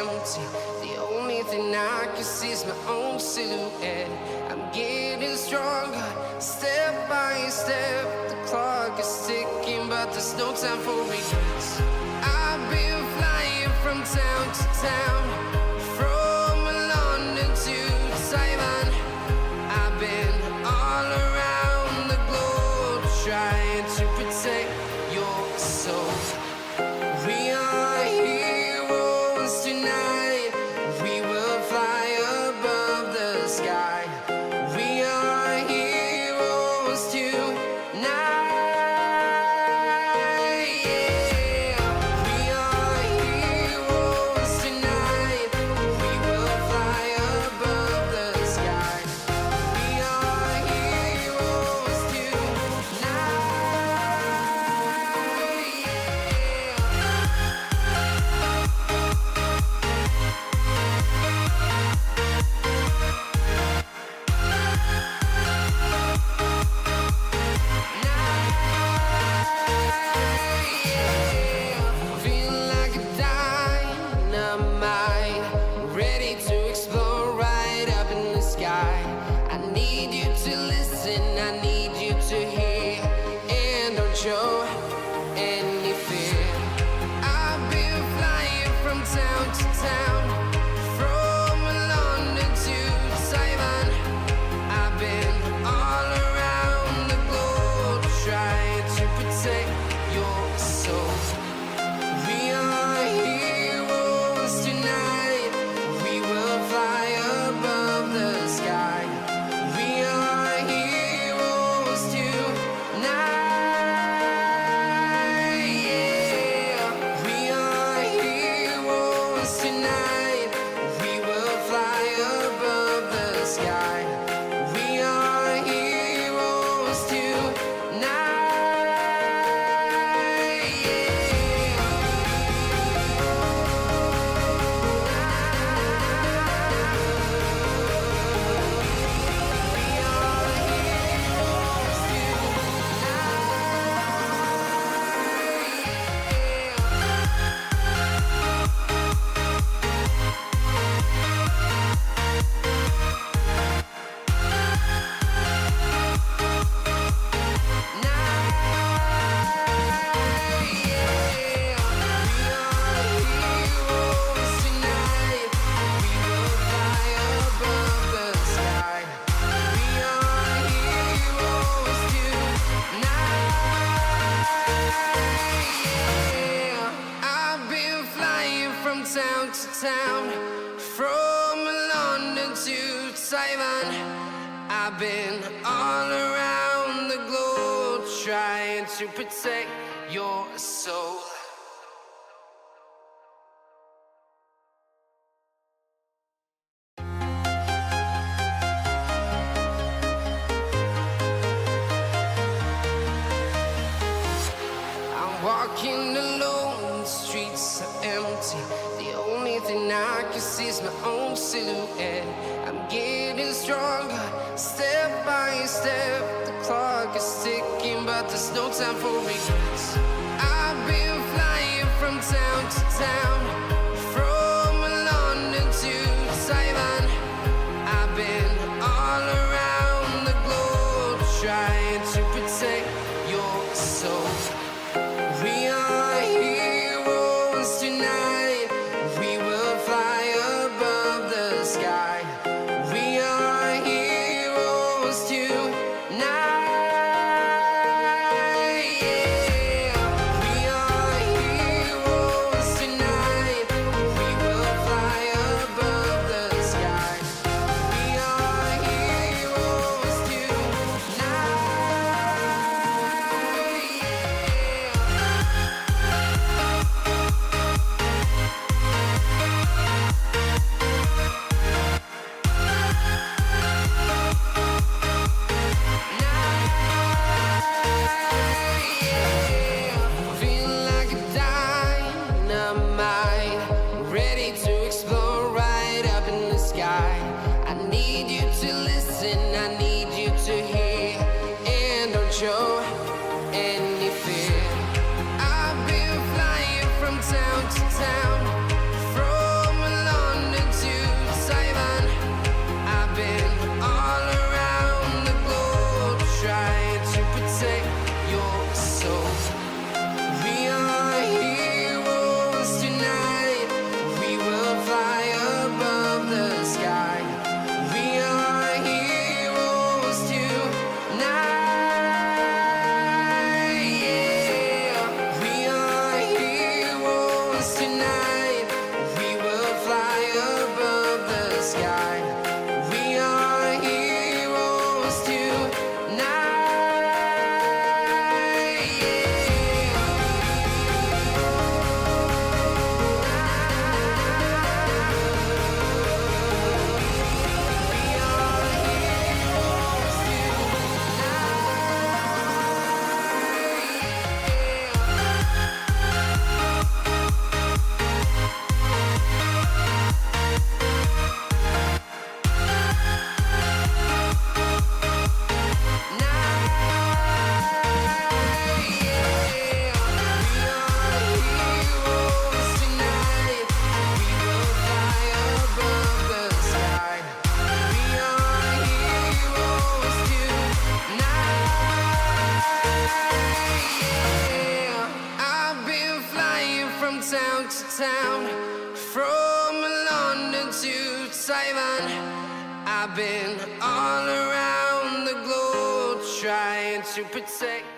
empty. The only thing I can see is my own silhouette. I'm getting stronger, step by step. The clock is ticking, but there's no time for regrets. I've been flying from town to town, from London to Taiwan. I've been all around the globe, trying to protect your soul. We are heroes tonight. We will fly above the sky. We are heroes tonight. Yeah. We are heroes tonight. We will fly above the sky. We are heroes tonight. Feeling like a dynamite, ready to explode right up in the sky. I need you to listen, I need you to hear, and don't show any fear. I've been flying from town to town, from London to Taiwan. I've been all around the globe, trying to protect your soul. We are heroes tonight. We will fly above the sky. We are heroes tonight. Yeah. We are heroes tonight. We will fly above the sky. We are heroes tonight. Town to town, from London to Taiwan. I've been all around the globe, trying to protect your soul. I'm walking alone, the streets are empty. The only thing I can see is my own silhouette. I'm getting stronger, step by step. The clock is ticking, but there's no time for regrets. I've been flying from town to town, from London to Taiwan. I've been all around the globe, trying to protect your soul. We are heroes tonight. We will fly above the sky. We are heroes tonight. Yeah. We are heroes tonight. town to town, from London to Taiwan. I've been all around the globe trying to protect